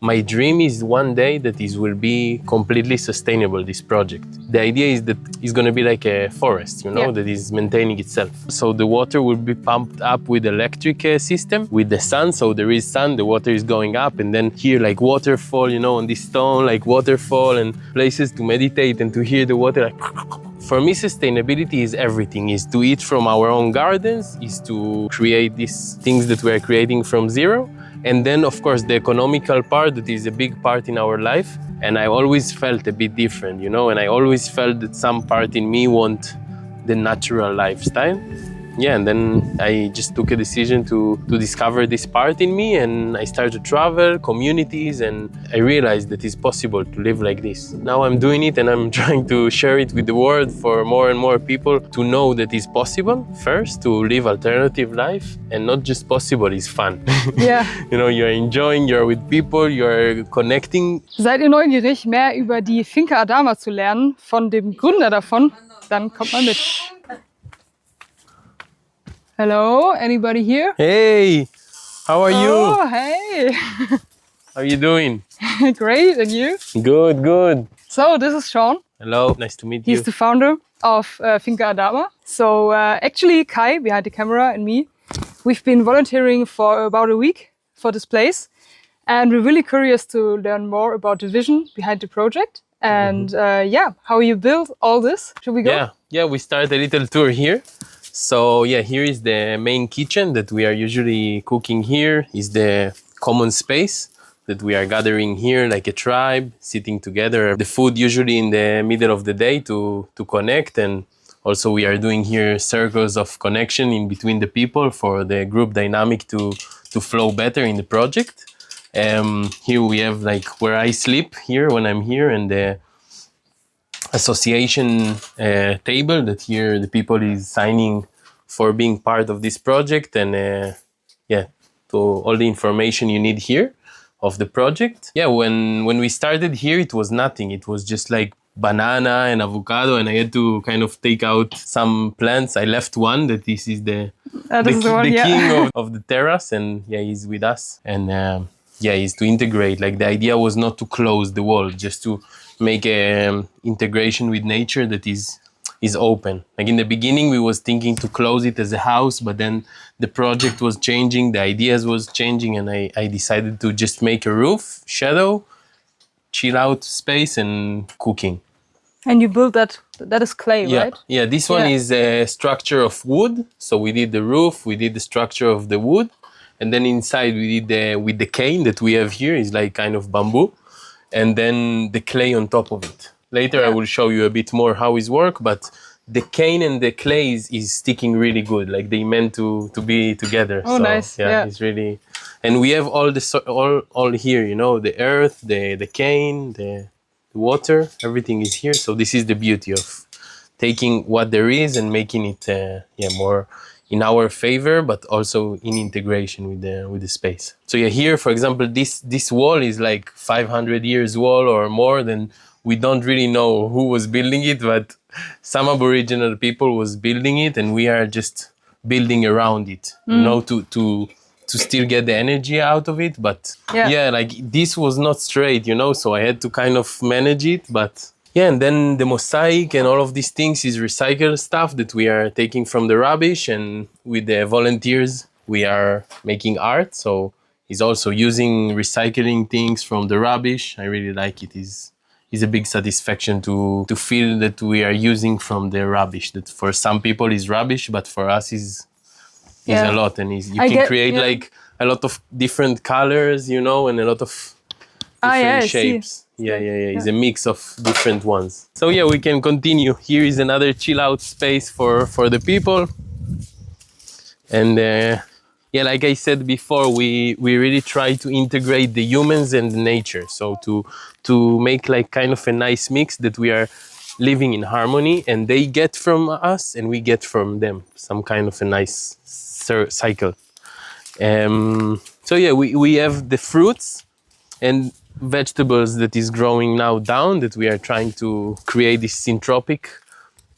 My dream is one day that this will be completely sustainable, this project. The idea is that it's going to be like a forest, that is maintaining itself. So the water will be pumped up with electric system, with the sun. So there is sun, the water is going up, and then here like waterfall, on this stone, like waterfall, and places to meditate and to hear the water like. For me, sustainability is everything, is to eat from our own gardens, is to create these things that we are creating from zero. And then, of course, the economical part, that is a big part in our life. And I always felt a bit different, and I always felt that some part in me want the natural lifestyle. Yeah, and then I just took a decision to discover this part in me, and I started to travel, communities, and I realized that it's possible to live like this. Now I'm doing it, and I'm trying to share it with the world for more and more people to know that it's possible, first, to live alternative life, and not just possible, it's fun. Ja. You're enjoying, you're with people, you're connecting. Seid ihr neugierig, mehr über die Finca Adama zu lernen, von dem Gründer davon? Dann kommt mal mit. Hello, anybody here? Hey, how are you? Oh, hey. How are you doing? Great, and you? Good, good. So, this is Shon. Hello, nice to meet you. He's the founder of Finca Adama. So, actually, Kai, behind the camera, and me, we've been volunteering for about a week for this place. And we're really curious to learn more about the vision behind the project. And how you built all this. Should we go? Yeah, we start a little tour here. So here is the main kitchen that we are usually cooking here, is the common space that we are gathering here like a tribe, sitting together. The food usually in the middle of the day to connect, and also we are doing here circles of connection in between the people for the group dynamic to flow better in the project. Here we have like where I sleep here when I'm here, and the association table that here the people is signing for being part of this project, and to all the information you need here of the project. When we started here, it was nothing. It was just like banana and avocado, and I had to kind of take out some plants. I left one, that this is the king of the terrace, and he's with us. And is to integrate. Like the idea was not to close the wall, just to make a integration with nature that is open. Like in the beginning, we was thinking to close it as a house, but then the project was changing, the ideas was changing, and I decided to just make a roof, shadow, chill out space, and cooking. And you built that is clay, right? Yeah, this one is a structure of wood. So we did the roof, we did the structure of the wood, and then inside we did with the cane that we have here, is like kind of bamboo, and then the clay on top of it. Later I will show you a bit more how it works, but the cane and the clay is sticking really good. Like they meant to be together. Oh, so, nice. Yeah, it's really, and we have all here. The earth, the cane, the water, everything is here. So this is the beauty of taking what there is and making it more in our favor, but also in integration with the space. So here, for example, this wall is like 500 years wall or more. Then we don't really know who was building it, but some Aboriginal people was building it, and we are just building around it, to still get the energy out of it. But like this was not straight, so I had to kind of manage it. But and then the mosaic and all of these things is recycled stuff that we are taking from the rubbish, and with the volunteers we are making art. So it's also using recycling things from the rubbish. I really like it. Is a big satisfaction to feel that we are using from the rubbish. That for some people is rubbish, but for us is a lot, and you can create like a lot of different colors, and a lot of different shapes. It's a mix of different ones. So we can continue. Here is another chill out space for the people. And like I said before, we really try to integrate the humans and the nature. So to make like kind of a nice mix that we are living in harmony, and they get from us and we get from them. Some kind of a nice cycle. We have the fruits and vegetables that is growing now down, that we are trying to create this syntropic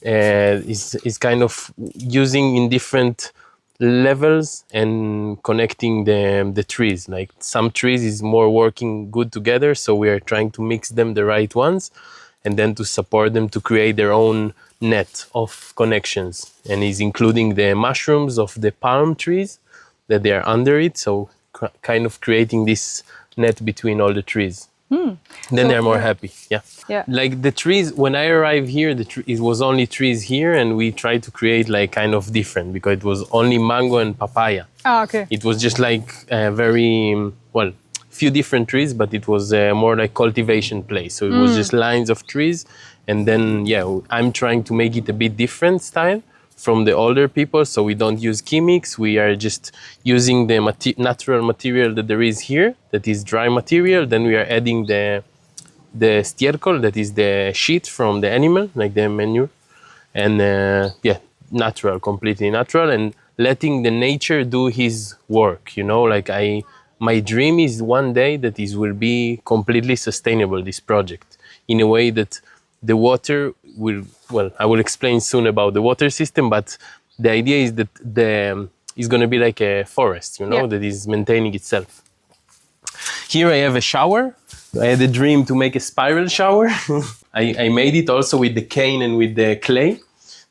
is kind of using in different levels and connecting the trees. Like some trees is more working good together, so we are trying to mix them the right ones, and then to support them to create their own net of connections. And is including the mushrooms of the palm trees that they are under it, so kind of creating this net between all the trees. Then they're more happy. Yeah. Like the trees, when I arrived here, it was only trees here, and we tried to create like kind of different because it was only mango and papaya. Okay. It was just like very, well, few different trees, but it was more like cultivation place. So it was just lines of trees. And then, I'm trying to make it a bit different style from the older people. So we don't use chemics. We are just using the natural material that there is here, that is dry material. Then we are adding the estiércol, that is the sheet from the animal, like the manure. And natural, completely natural. And letting the nature do his work, like my dream is one day that it will be completely sustainable, this project, in a way that the water will, I will explain soon about the water system, but the idea is that it's going to be like a forest, that is maintaining itself. Here I have a shower. I had a dream to make a spiral shower. I made it also with the cane and with the clay,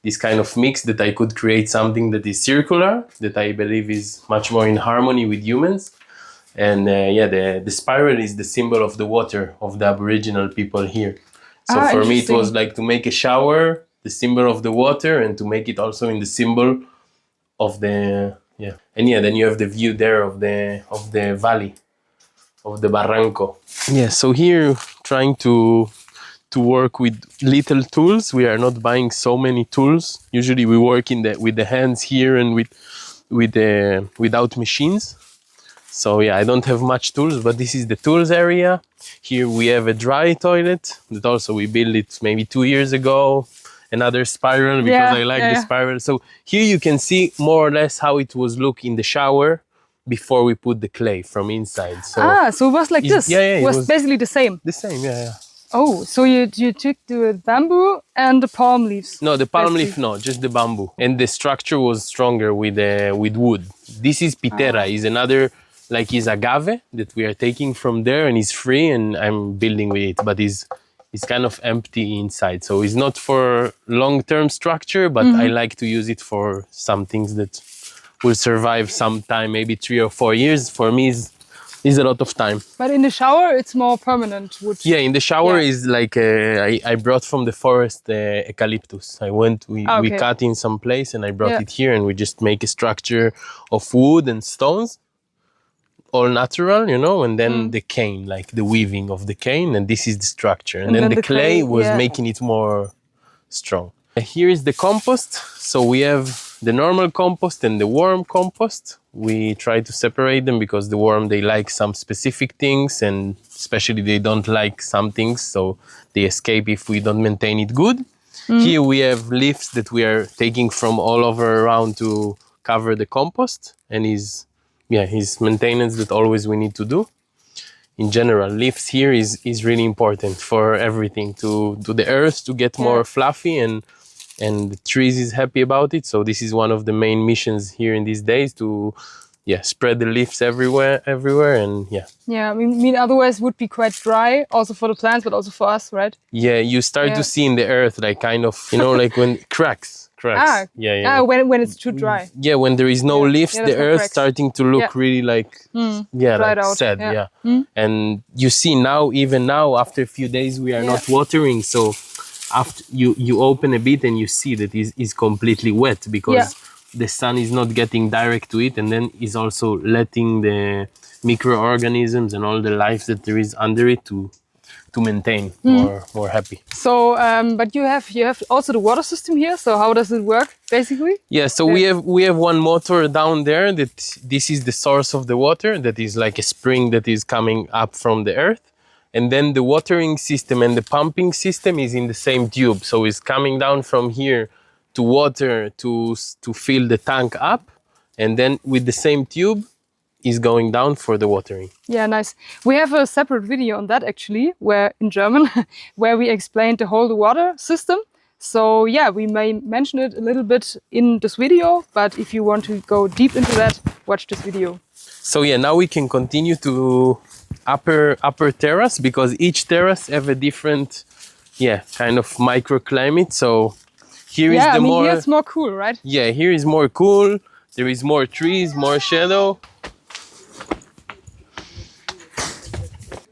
this kind of mix that I could create something that is circular, that I believe is much more in harmony with humans. And the spiral is the symbol of the water of the Aboriginal people here. So for me, it was like to make a shower, the symbol of the water, and to make it also in the symbol of the, And then you have the view there of the valley, of the Barranco. So here, trying to work with little tools. We are not buying so many tools. Usually we work with the hands here and without machines. So I don't have much tools, but this is the tools area. Here we have a dry toilet that also we built it maybe 2 years ago. Another spiral because I like the spiral. So here you can see more or less how it was look in the shower before we put the clay from inside. So it was like this? It was basically the same? The same, yeah. Oh, so you took the bamboo and the palm leaves? No, the palm leaf, no, just the bamboo. And the structure was stronger with wood. This is pitera, is another, like is agave that we are taking from there, and it's free, and I'm building with it, but it's kind of empty inside. So it's not for long-term structure, but I like to use it for some things that will survive some time, maybe 3 or 4 years. For me, is a lot of time. But in the shower, it's more permanent wood. Yeah, in the shower is like, I brought from the forest eucalyptus. We cut in some place and I brought it here, and we just make a structure of wood and stones, all natural, and then the cane, like the weaving of the cane, and this is the structure. And then the clay was making it more strong. Here is the compost. So we have the normal compost and the worm compost. We try to separate them because the worm, they like some specific things, and especially they don't like some things, so they escape if we don't maintain it good. Here we have leaves that we are taking from all over around to cover the compost, and his maintenance that always we need to do. In general, leaves here is really important for everything, to the earth to get more fluffy, and the trees is happy about it. So this is one of the main missions here in these days, to spread the leaves everywhere, and I mean otherwise it would be quite dry, also for the plants, but also for us, right? You start to see in the earth like kind of, like when cracks. When it's too dry. When there is no leaves, the earth cracks. Starting to look really like dried out. sad. And you see now, even now, after a few days, we are not watering, so after you open a bit and you see that it is completely wet because the sun is not getting direct to it, and then is also letting the microorganisms and all the life that there is under it to maintain more happy. So, but you have also the water system here. So how does it work basically? So we have one motor down there that this is the source of the water, that is like a spring that is coming up from the earth. And then the watering system and the pumping system is in the same tube. So it's coming down from here to water to fill the tank up. And then with the same tube is going down for the watering. Yeah, nice. We have a separate video on that actually, where in German, where we explained the whole water system. So yeah, we may mention it a little bit in this video, but if you want to go deep into that, watch this video. So yeah, now we can continue to upper terrace, because each terrace have a different, kind of microclimate. So here is here it's more cool, right? Yeah, here is more cool. There is more trees, more shadow.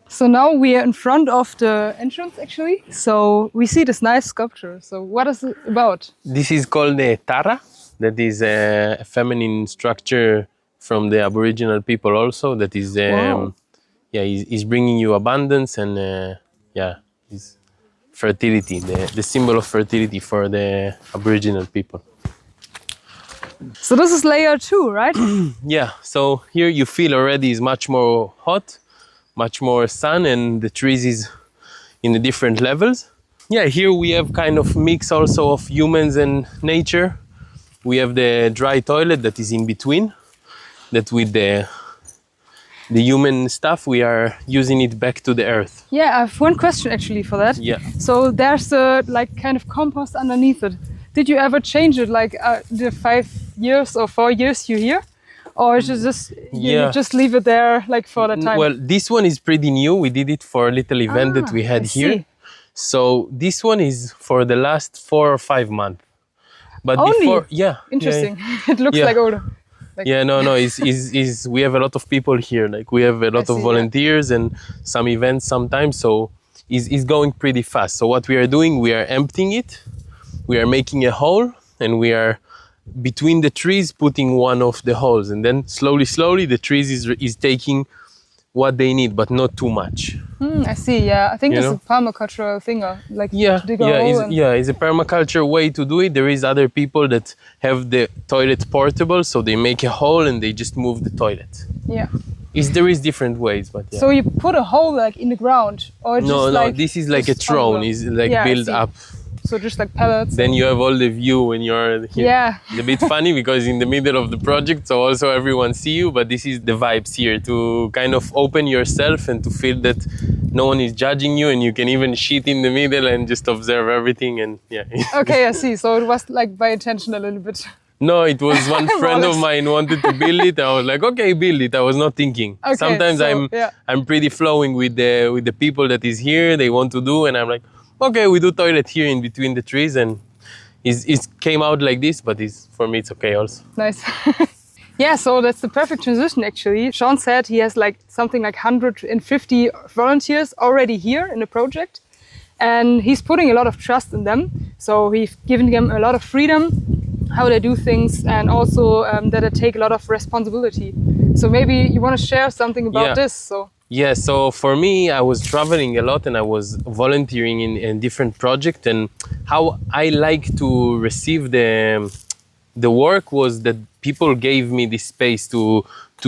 So now we are in front of the entrance, actually. So we see this nice sculpture. So what is it about? This is called the Tara. That is a feminine structure from the Aboriginal people also. That is, is bringing you abundance and, is fertility, the symbol of fertility for the Aboriginal people. So this is layer 2, right? Yeah, so here you feel already is much more hot, much more sun, and the trees is in the different levels. Yeah, here we have kind of mix also of humans and nature. We have the dry toilet that is in between, that with the human stuff, we are using it back to the earth. Yeah, I have one question actually for that. Yeah. So there's a kind of compost underneath it. Did you ever change it the 5 years or 4 years you're here? Or is it just, you just leave it there for the time? Well, this one is pretty new. We did it for a little event that we had here. See. So this one is for the last 4 or 5 months. But only? Before, Interesting. It looks like older. We have a lot of people here. We have a lot of volunteers and some events sometimes. So it's going pretty fast. So what we are doing, we are emptying it. We are making a hole, and we are between the trees putting one of the holes, and then slowly the trees is taking what they need, but not too much. I see. Yeah, I think it's a permacultural thing, dig a hole. It's a permaculture way to do it. There is other people that have the toilet portable, so they make a hole and they just move the toilet. Yeah. There is different ways, but So you put a hole in the ground, or no, this is like a throne. It's built up. So just pellets. Then you have all the view when you're here. Yeah. It's a bit funny because in the middle of the project, so also everyone see you, but this is the vibes here, to kind of open yourself and to feel that no one is judging you, and you can even shit in the middle and just observe everything, and Okay, I see. So it was by intention a little bit. No, it was one friend of mine wanted to build it. I was like, okay, build it. I was not thinking. Okay, Sometimes I'm pretty flowing with the people that is here. They want to do, and I'm like, okay, we do toilet here in between the trees, and it came out like this, but for me it's okay also. Nice. Yeah, so that's the perfect transition actually. Shon said he has something like 150 volunteers already here in the project, and he's putting a lot of trust in them. So he's giving them a lot of freedom, how they do things, and also that they take a lot of responsibility. So maybe you want to share something about this. So for me, I was traveling a lot and I was volunteering in different projects, and how I like to receive the work was that people gave me this space to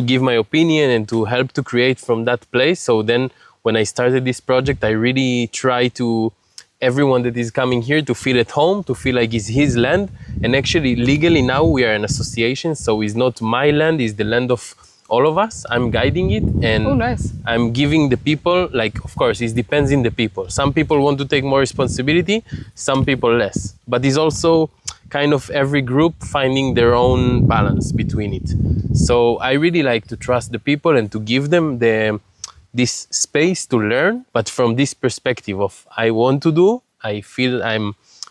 give my opinion and to help to create from that place. So then when I started this project, I really try to everyone that is coming here to feel at home, to feel like it's his land. And actually legally now we are an association, so it's not my land, it's the land of all of us. I'm guiding it, and nice. I'm giving the people, of course, it depends on the people. Some people want to take more responsibility, some people less. But it's also kind of every group finding their own balance between it. So I really like to trust the people and to give them this space to learn, but from this perspective of I want to do, I feel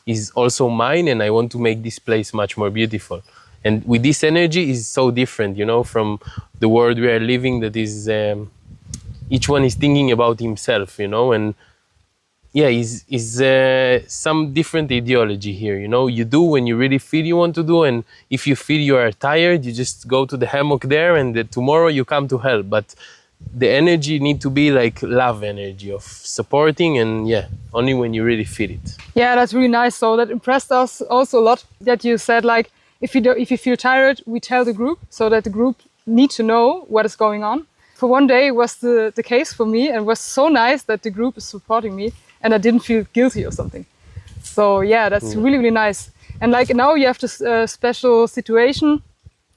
is also mine, and I want to make this place much more beautiful. And with this energy is so different, from the world we are living, that is, each one is thinking about himself, and is some different ideology here, you do when you really feel you want to do, and if you feel you are tired, you just go to the hammock there, and tomorrow you come to help. But the energy need to be love energy of supporting, and only when you really feel it. Yeah, that's really nice. So that impressed us also a lot, that you said if you feel tired, we tell the group, so that the group need to know what is going on. For one day it was the case for me, and it was so nice that the group is supporting me, and I didn't feel guilty or something. So that's really, really nice. And now you have this special situation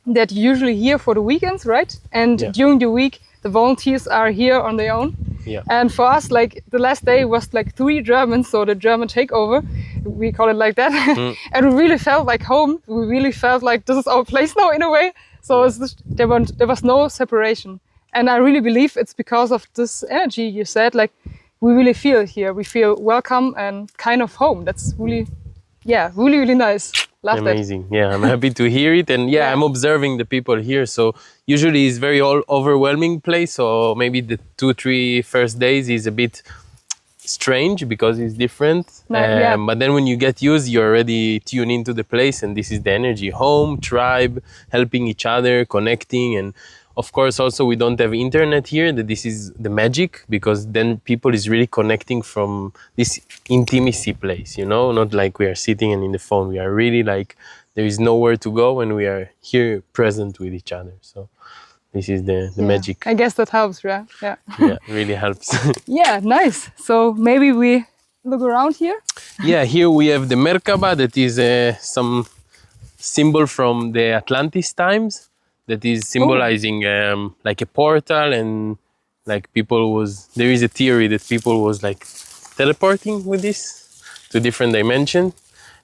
that you're usually here for the weekends, right? And during the week, the volunteers are here on their own. Yeah. And for us, like the last day was like 3 Germans, so the German takeover, we call it like that. And we really felt like home. We really felt like this is our place now in a way. So it's just, there was no separation. And I really believe it's because of this energy you said, like we really feel here. We feel welcome and kind of home. That's really, really, really nice. Love Amazing. Yeah, I'm happy to hear it. And I'm observing the people here. So usually it's very overwhelming place. So maybe the 2-3 first days is a bit strange because it's different. But then when you get used, you already tune into the place, and this is the energy: home, tribe, helping each other, connecting. And of course also we don't have internet here, that this is the magic, because then people is really connecting from this intimacy place, you know, not like we are sitting and in the phone. We are really like, there is nowhere to go, and we are here present with each other. So this is the magic. I guess that helps, right? Yeah. Yeah, really helps. Yeah, nice. So maybe we look around here. Yeah, here we have the Merkaba, that is some symbol from the Atlantis times, that is symbolizing like a portal, and like there is a theory that people was like teleporting with this to different dimension.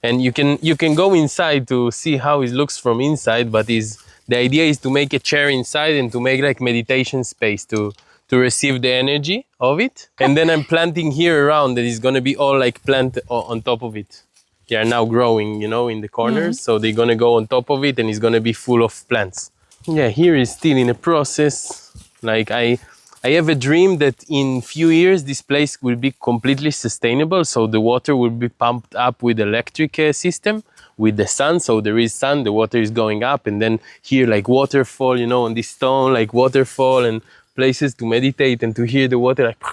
And you can go inside to see how it looks from inside, but the idea is to make a chair inside and to make like meditation space to receive the energy of it. And then I'm planting here around that is gonna be all like plant on top of it. They are now growing, you know, in the corners. So they're gonna go on top of it, and it's gonna be full of plants. Yeah, here is still in a process. Like I have a dream that in few years this place will be completely sustainable. So the water will be pumped up with electric system, with the sun. So there is sun, the water is going up, and then here like waterfall, you know, on this stone, like waterfall, and places to meditate and to hear the water, like,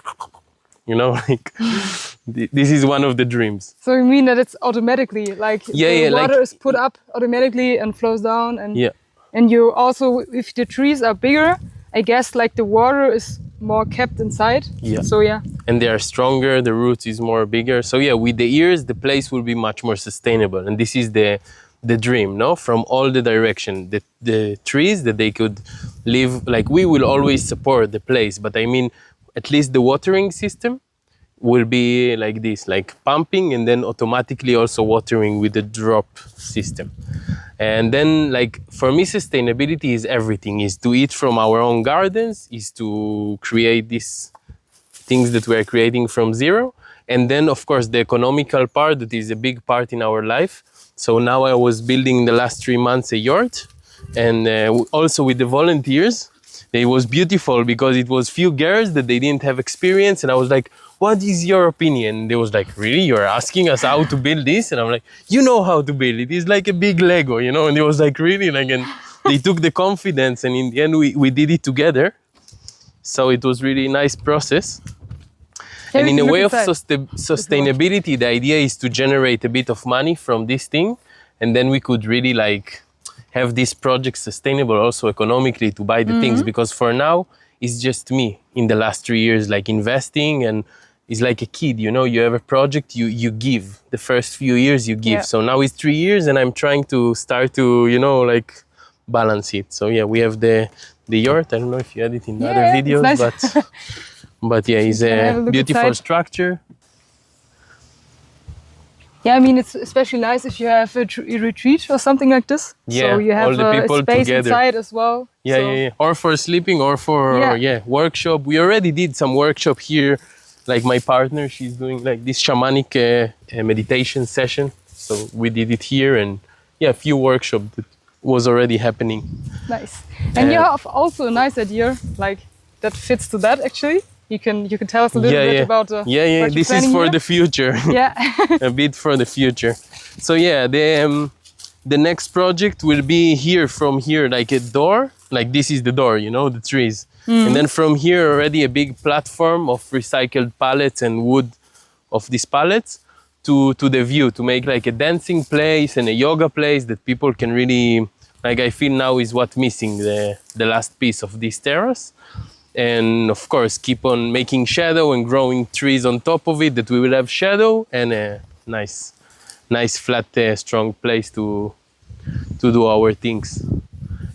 you know, like this is one of the dreams. So you mean that it's automatically like the water like, is put up automatically and flows down, and yeah. And you also, if the trees are bigger, I guess like the water is more kept inside. Yeah. So and they are stronger, the roots is more bigger. So with the years, the place will be much more sustainable. And this is the dream, no? From all the direction, the trees that they could live, like we will always support the place, but I mean, at least the watering system will be like this, like pumping and then automatically also watering with the drop system. And then like for me, sustainability is everything, is to eat from our own gardens, is to create these things that we are creating from zero. And then of course the economical part, that is a big part in our life. So now I was building in the last 3 months a yurt, and also with the volunteers. It was beautiful because it was few girls that they didn't have experience, and I was like, what is your opinion? They was like, really, you're asking us how to build this? And I'm like, you know how to build it. It's like a big Lego, you know? And it was like, really? Like, and they took the confidence, and in the end we did it together. So it was really nice process. And in a way of sustainability, the idea is to generate a bit of money from this thing, and then we could really like have this project sustainable also economically to buy the things, because for now it's just me in the last 3 years like investing, and it's like a kid, you know, you have a project, you give the first few years, you give. So now it's 3 years and I'm trying to start to, you know, like balance it. So we have the yurt. I don't know if you had it in the other videos, nice. but it's a beautiful structure. Yeah, I mean, it's especially nice if you have a retreat or something like this. Yeah, so you have all the people space together inside as well. Yeah. Or for sleeping, or for workshop. We already did some workshop here. Like my partner, she's doing like this shamanic meditation session. So we did it here, and a few workshops that was already happening. Nice. And you have also a nice idea, like that fits to that actually. You can tell us a little bit about what this is for the future. Yeah. A bit for the future. So the next project will be here, from here, like a door. Like this is the door, you know, the trees. And then from here already a big platform of recycled pallets and wood of these pallets to the view, to make like a dancing place and a yoga place that people can really, like I feel now is what missing, the last piece of this terrace. And of course, keep on making shadow and growing trees on top of it, that we will have shadow and a nice flat, strong place to do our things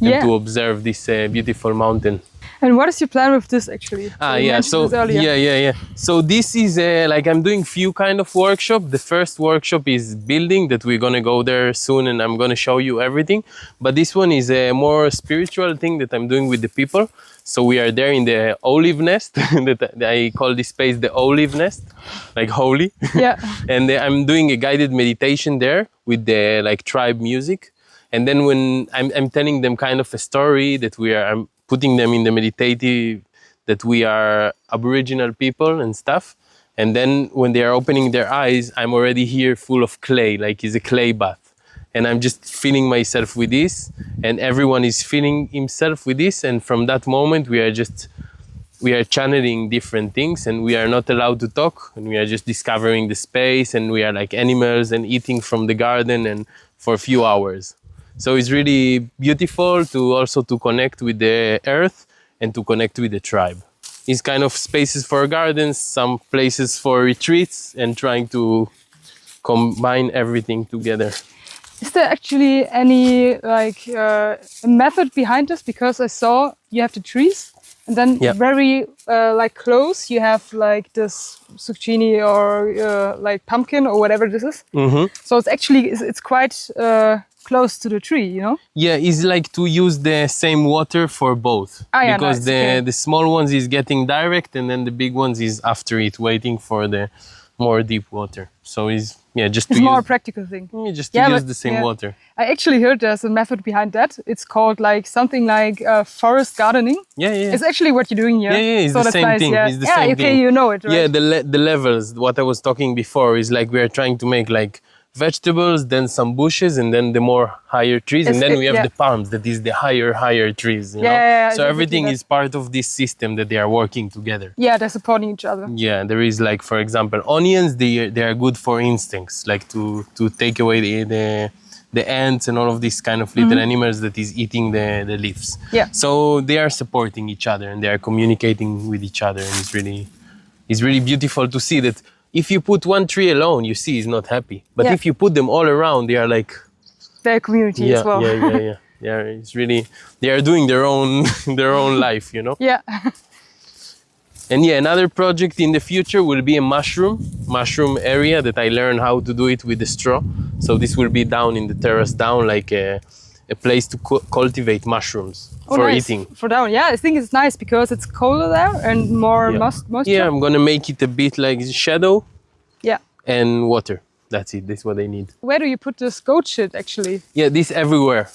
and to observe this beautiful mountain. And what is your plan with this actually? You mentioned this earlier. So this is like I'm doing few kind of workshop. The first workshop is building that we're gonna go there soon, and I'm gonna show you everything. But this one is a more spiritual thing that I'm doing with the people. So we are there in the olive nest. That I call this space the olive nest, like holy. Yeah. And I'm doing a guided meditation there with the like tribe music. And then when I'm telling them kind of a story that I'm putting them in the meditative, that we are Aboriginal people and stuff. And then when they are opening their eyes, I'm already here full of clay, like it's a clay bath. And I'm just filling myself with this, and everyone is filling himself with this. And from that moment, we are channeling different things, and we are not allowed to talk, and we are just discovering the space, and we are like animals and eating from the garden and for a few hours. So it's really beautiful to also to connect with the earth and to connect with the tribe. It's kind of spaces for gardens, some places for retreats, and trying to combine everything together. Is there actually any like a method behind this? Because I saw you have the trees, and then very like close you have like this zucchini or like pumpkin or whatever this is. Mm-hmm. So it's actually it's quite close to the tree, you know? Yeah, it's like to use the same water for both. Because the small ones is getting direct, and then the big ones is after it, waiting for the more deep water. So it's more a practical thing. Just to use the same water. I actually heard there's a method behind that. It's called like something like forest gardening. Yeah. It's actually what you're doing here. Yeah, it's so the same thing. Yeah, it's the same thing. You know it, right? Yeah, the levels, what I was talking before, is like we are trying to make like vegetables, then some bushes, and then the more higher trees, and then we have the palms, that is the higher trees, you know? So everything is part of this system that they are working together. Yeah, they're supporting each other. Yeah, there is like, for example, onions, they are good for instincts, like to take away the ants and all of these kind of little animals that is eating the leaves. Yeah. So they are supporting each other, and they are communicating with each other, and it's really beautiful to see that. If you put one tree alone, you see it's not happy. But if you put them all around, they are like... They're a community as well. Yeah, it's really... They are doing their own life, you know? Yeah. And another project in the future will be a mushroom area that I learned how to do it with the straw. So this will be down in the terrace down, like a place to cultivate mushrooms for eating. For down, I think it's nice because it's colder there and more moisture. Yeah, I'm gonna make it a bit like shadow. Yeah. And water. That's it. That's what I need. Where do you put this goat shit actually? Yeah, this everywhere.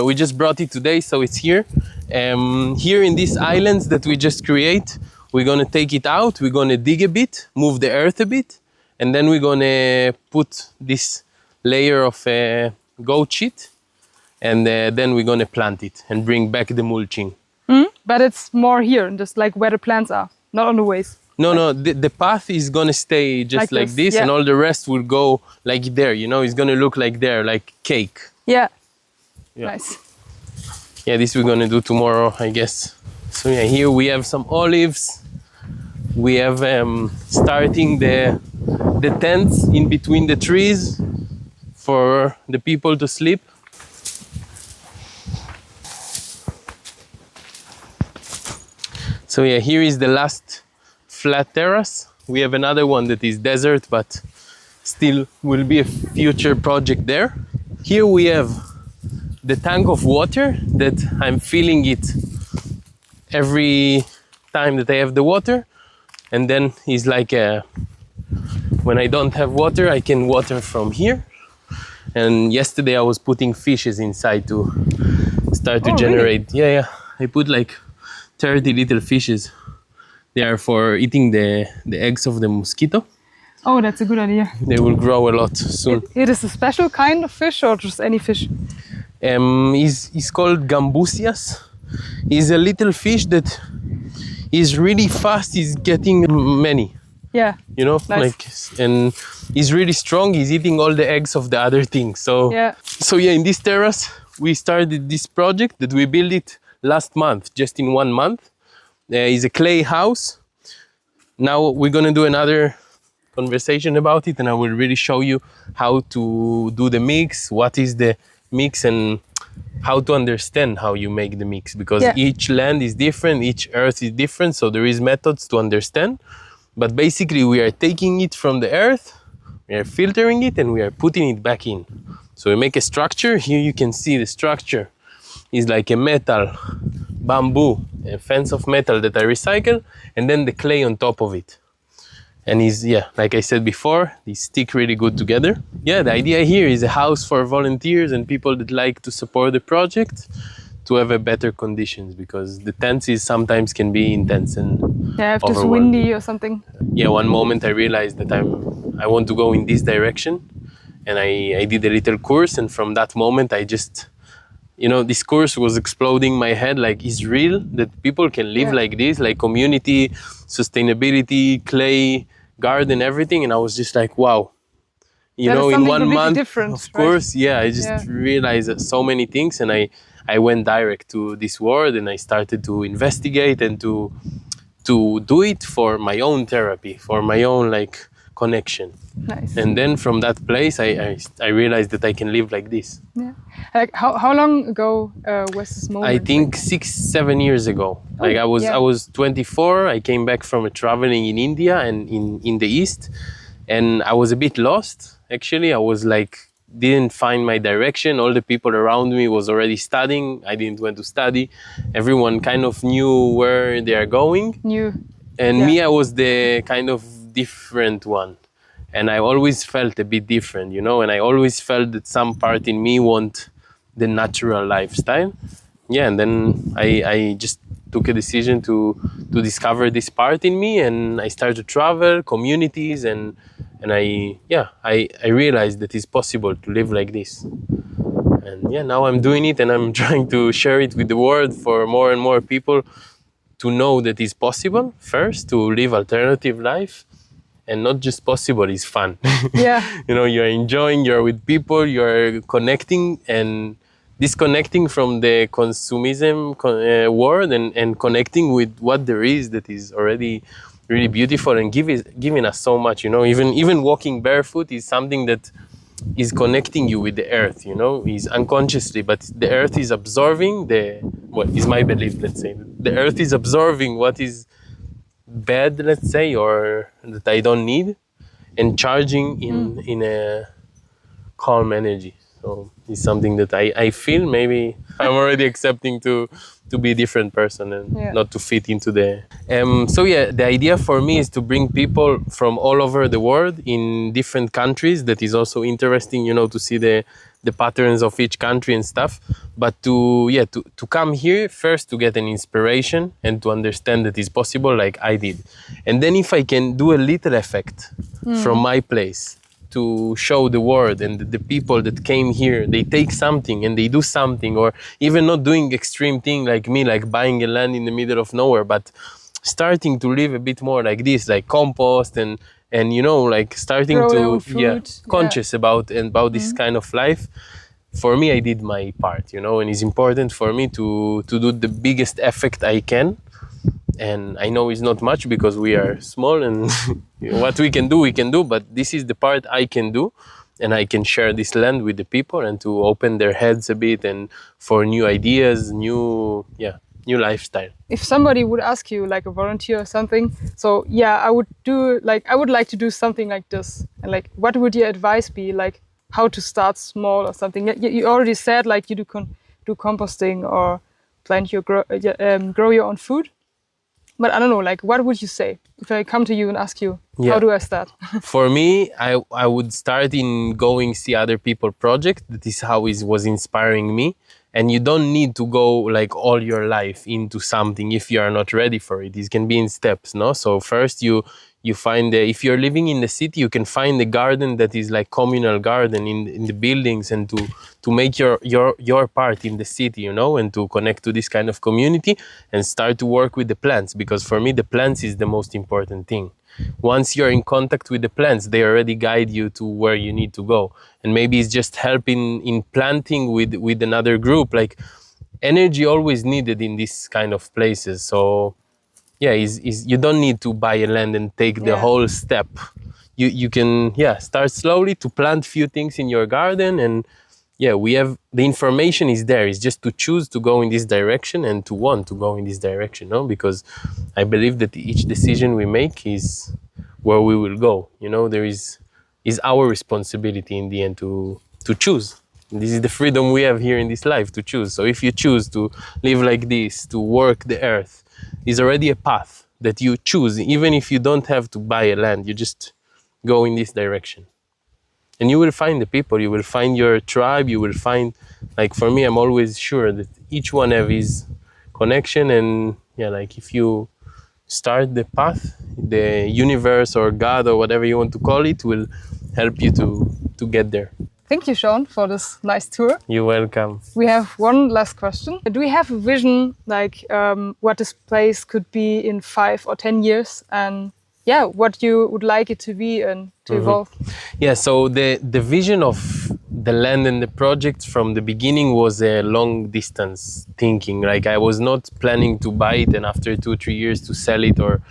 We just brought it today, so it's here. Here in these islands that we just create, we're gonna take it out. We're gonna dig a bit, move the earth a bit, and then we're gonna put this layer of goat shit. And then we're gonna plant it and bring back the mulching. But it's more here, just like where the plants are, not on the ways. No, the path is gonna stay just like this, and all the rest will go like there, you know, it's gonna look like there, like cake. Yeah. Nice. Yeah, this we're gonna do tomorrow, I guess. So here we have some olives. We have starting the tents in between the trees for the people to sleep. So here is the last flat terrace. We have another one that is desert, but still will be a future project there. Here we have the tank of water that I'm filling it every time that I have the water. And then it's like when I don't have water, I can water from here. And yesterday I was putting fishes inside to start to generate. Really? Yeah. I put like 30 little fishes. They are for eating the eggs of the mosquito. Oh, that's a good idea. They will grow a lot soon. It is a special kind of fish or just any fish? It's called gambusias. It's a little fish that is really fast. He's getting many. Yeah. You know, nice. And he's really strong. He's eating all the eggs of the other things. So in this terrace, we started this project that we built it last month, just in 1 month. It's a clay house. Now we're gonna do another conversation about it, and I will really show you how to do the mix, what is the mix and how to understand how you make the mix, because Yeah. each land is different, each earth is different, so there is methods to understand. But basically we are taking it from the earth, we are filtering it, and we are putting it back in. So we make a structure. Here you can see the structure is like a metal, bamboo, a fence of metal that I recycle, and then the clay on top of it. And like I said before, they stick really good together. Yeah, the idea here is a house for volunteers and people that like to support the project to have a better conditions, because the tents sometimes can be intense and Yeah, if it's overwhelming. windy or something. Yeah, one moment I realized that I want to go in this direction, and I did a little course, and from that moment I just, this course was exploding my head, like, it's real that people can live Yeah. like this, like community, sustainability, clay, garden, everything. And I was just like, wow, That is in something 1 completely month, different, of right? course, yeah, I just Yeah. realized that so many things, and I went direct to this world, and I started to investigate and to do it for my own therapy, for my own connection. Nice. And then from that place, I realized that I can live like this. Yeah. Like how long ago was this moment? I think 6-7 years ago. Like Oh, I yeah. was 24. I came back from traveling in India and in the East, and I was a bit lost. Actually, I was didn't find my direction. All the people around me was already studying. I didn't want to study. Everyone kind of knew where they are going. New. And Yeah. me, I was the kind of different one. And I always felt a bit different, and I always felt that some part in me want the natural lifestyle. Yeah, and then I just took a decision to discover this part in me, and I started to travel communities, and I realized that it's possible to live like this. And yeah, now I'm doing it, and I'm trying to share it with the world for more and more people to know that it's possible, first, to live alternative life. And not just possible, it's fun. Yeah. You're enjoying, you're with people, you're connecting and disconnecting from the consumerism world, and connecting with what there is that is already really beautiful and giving us so much. Even walking barefoot is something that is connecting you with the earth, is unconsciously, but the earth is absorbing is my belief, let's say. The earth is absorbing what is bad, let's say, or that I don't need, and charging in a calm energy. So it's something that I feel maybe I'm already accepting to be a different person and Yeah. not to fit into the so yeah, the idea for me is to bring people from all over the world in different countries. That is also interesting, to see the patterns of each country and stuff, but to come here first to get an inspiration and to understand that it's possible, like I did. And then if I can do a little effect from my place to show the world, and the people that came here, they take something and they do something, or even not doing extreme thing like me, like buying a land in the middle of nowhere, but starting to live a bit more like this, like compost and starting Grow their to own food. conscious about this kind of life. For me, I did my part, and it's important for me to do the biggest effect I can. And I know it's not much because we are small, and what we can do, but this is the part I can do, and I can share this land with the people and to open their heads a bit and for new ideas, new lifestyle. If somebody would ask you, like a volunteer or something, so yeah, I would like to do something like this, and what would your advice be, like how to start small or something? You already said like you do composting or plant grow your own food, but I don't know, like what would you say if I come to you and ask you, how do I start? For me, I would start in going see other people project. That is how it was inspiring me. And you don't need to go like all your life into something if you are not ready for it. It can be in steps, no? So first you find if you're living in the city, you can find a garden that is like communal garden in the buildings, and to make your part in the city, and to connect to this kind of community and start to work with the plants. Because for me, the plants is the most important thing. Once you're in contact with the plants, they already guide you to where you need to go. And maybe it's just helping in planting with another group. Like energy always needed in this kind of places. So yeah, you don't need to buy a land and take the whole step. You can start slowly to plant few things in your garden, and yeah, we have the information is there. It's just to choose to go in this direction and to want to go in this direction, no? Because I believe that each decision we make is where we will go. You know, there is our responsibility in the end to choose. This is the freedom we have here in this life to choose. So if you choose to live like this, to work the earth, is already a path that you choose. Even if you don't have to buy a land, you just go in this direction. And you will find the people, you will find your tribe, you will find, like for me, I'm always sure that each one have his connection. And yeah, like if you start the path, the universe or God or whatever you want to call it will help you to get there. Thank you, Shon, for this nice tour. You're welcome. We have one last question. Do we have a vision, like what this place could be in 5 or 10 years? And yeah, what you would like it to be and to evolve? Yeah, so the vision of the land and the project from the beginning was a long distance thinking. Like I was not planning to buy it and after 2-3 years to sell it, or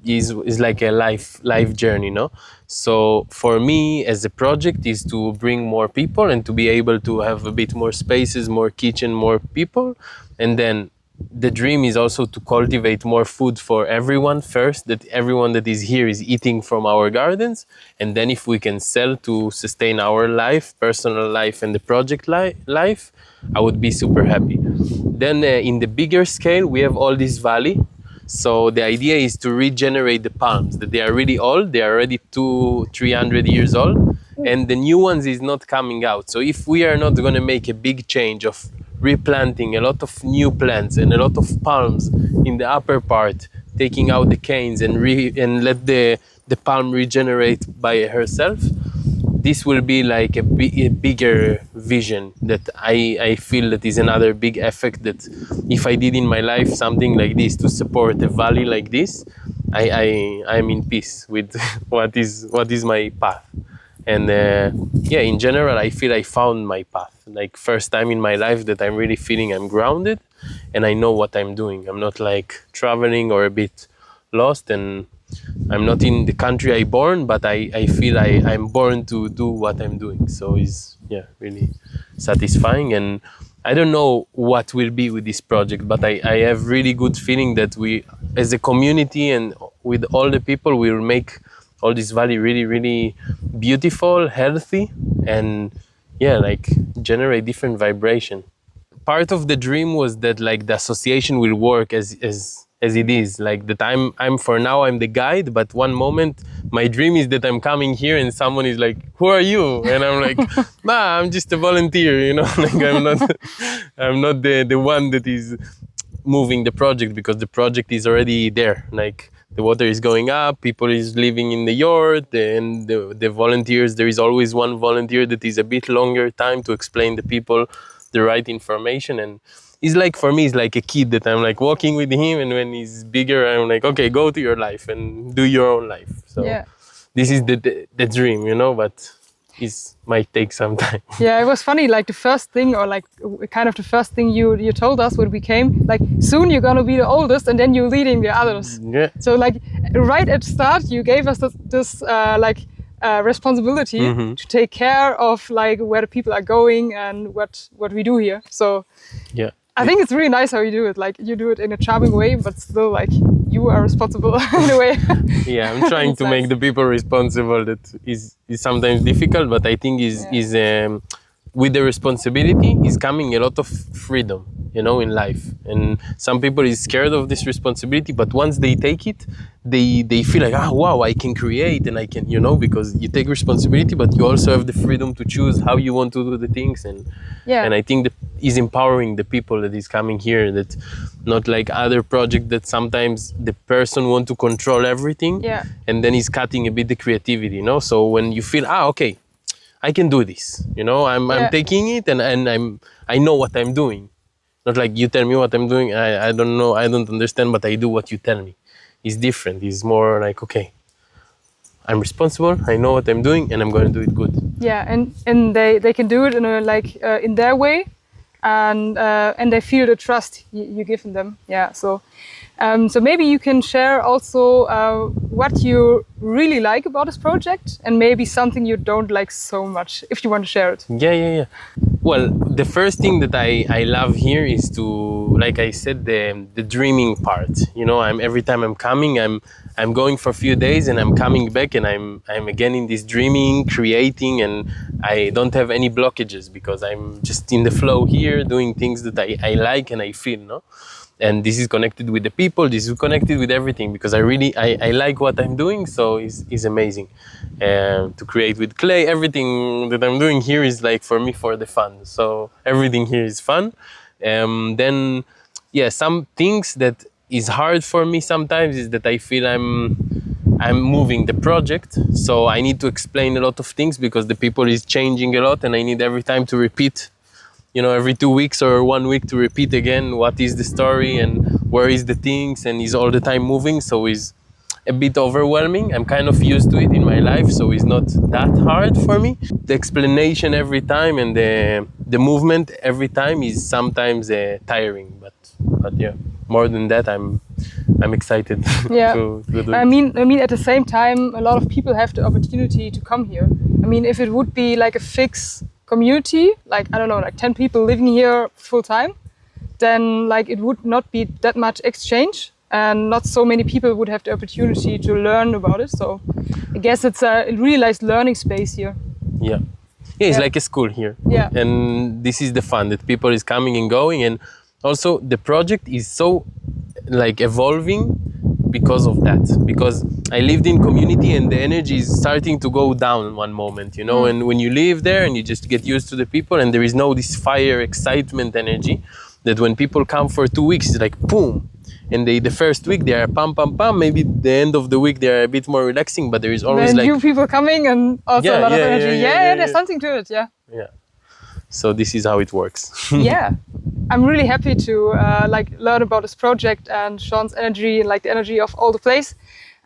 is like a life journey, no? So for me as a project is to bring more people and to be able to have a bit more spaces, more kitchen, more people. And then the dream is also to cultivate more food for everyone first, that everyone that is here is eating from our gardens. And then if we can sell to sustain our life, personal life and the project life, I would be super happy. Then in the bigger scale, we have all this valley. So the idea is to regenerate the palms, that they are really old, they are already 200-300 years old, and the new ones is not coming out. So if we are not going to make a big change of replanting a lot of new plants and a lot of palms in the upper part, taking out the canes and let the palm regenerate by herself, this will be like a bigger vision that I feel that is another big effect, that if I did in my life something like this to support a valley like this, I'm in peace with what is my path. And yeah, in general, I feel I found my path. Like first time in my life that I'm really feeling I'm grounded and I know what I'm doing. I'm not like traveling or a bit lost, and I'm not in the country I born, but I feel I'm born to do what I'm doing. So it's really satisfying. And I don't know what will be with this project, but I have really good feeling that we as a community and with all the people will make all this valley really, really beautiful, healthy, and like generate different vibration. Part of the dream was that like the association will work as it is, like that I'm for now I'm the guide, but one moment my dream is that I'm coming here and someone is like, who are you? And I'm like, nah, I'm just a volunteer, you know. Like I'm not the one that is moving the project, because the project is already there. Like the water is going up, people is living in the yard, and the volunteers, there is always one volunteer that is a bit longer time to explain the people the right information. And it's like, for me, it's like a kid that I'm like walking with him, and when he's bigger, I'm like, okay, go to your life and do your own life. So this is the dream, you know, but it might take some time. Yeah, it was funny, like the first thing, or like kind of the first thing you told us when we came, like soon you're gonna be the oldest and then you're leading the others. Yeah. So like right at the start, you gave us this responsibility to take care of like where the people are going and what we do here. So yeah, I think it's really nice how you do it. Like you do it in a charming way, but still like you are responsible in a way. Yeah, I'm trying to make the people responsible. That is sometimes difficult, but I think is with the responsibility is coming a lot of freedom, you know, in life. And some people is scared of this responsibility, but once they take it, they feel like, wow, I can create and I can, you know, because you take responsibility, but you also have the freedom to choose how you want to do the things. And I think that is empowering the people that is coming here, that not like other project that sometimes the person want to control everything, and then he's cutting a bit the creativity, you know. So when you feel, okay, I can do this, you know, I'm taking it and I know what I'm doing. Not like you tell me what I'm doing, I don't know, I don't understand, but I do what you tell me. It's different. It's more like, okay, I'm responsible, I know what I'm doing, and I'm going to do it good. Yeah, and they can do it in a in their way. and they feel the trust you give them. Yeah, so maybe you can share also what you really like about this project and maybe something you don't like so much, if you want to share it. Yeah. Well, the first thing that I love here is to, like I said, the dreaming part. You know, every time I'm coming, I'm going for a few days and I'm coming back and I'm again in this dreaming, creating, and I don't have any blockages because I'm just in the flow here, doing things that I like and I feel, no? And this is connected with the people, this is connected with everything because I like what I'm doing, so it's amazing. To create with clay, everything that I'm doing here is like for me for the fun. So everything here is fun. Then, yeah, some things that is hard for me sometimes is that I feel I'm moving the project, so I need to explain a lot of things because the people is changing a lot and I need every time to repeat, you know, every 2 weeks or 1 week to repeat again what is the story and where is the things, and is all the time moving, so it's a bit overwhelming. I'm kind of used to it in my life, so it's not that hard for me. The explanation every time and the movement every time is sometimes tiring, but yeah, more than that, I'm excited. Yeah. to do it. I mean, at the same time, a lot of people have the opportunity to come here. I mean, if it would be like a fixed community, like, I don't know, like 10 people living here full time, then like it would not be that much exchange and not so many people would have the opportunity to learn about it. So I guess it's a really nice learning space here. Yeah, it's like a school here. Yeah. And this is the fun that people is coming and going, and also the project is so like evolving because of that, because I lived in community and the energy is starting to go down one moment, you know. And when you live there and you just get used to the people and there is no this fire, excitement energy, that when people come for 2 weeks it's like boom, and the first week they are pam pam pam, maybe the end of the week they are a bit more relaxing, but there is always then like new people coming and also a lot of energy. There's something to it. Yeah. So this is how it works. Yeah, I'm really happy to like learn about this project and Shon's energy, like the energy of all the place.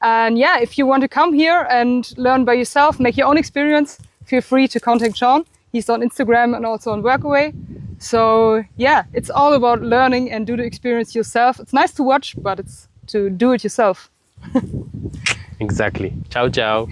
And yeah, if you want to come here and learn by yourself, make your own experience, feel free to contact Shon. He's on Instagram and also on Workaway. So yeah, it's all about learning and do the experience yourself. It's nice to watch, but it's to do it yourself. Exactly. Ciao, ciao.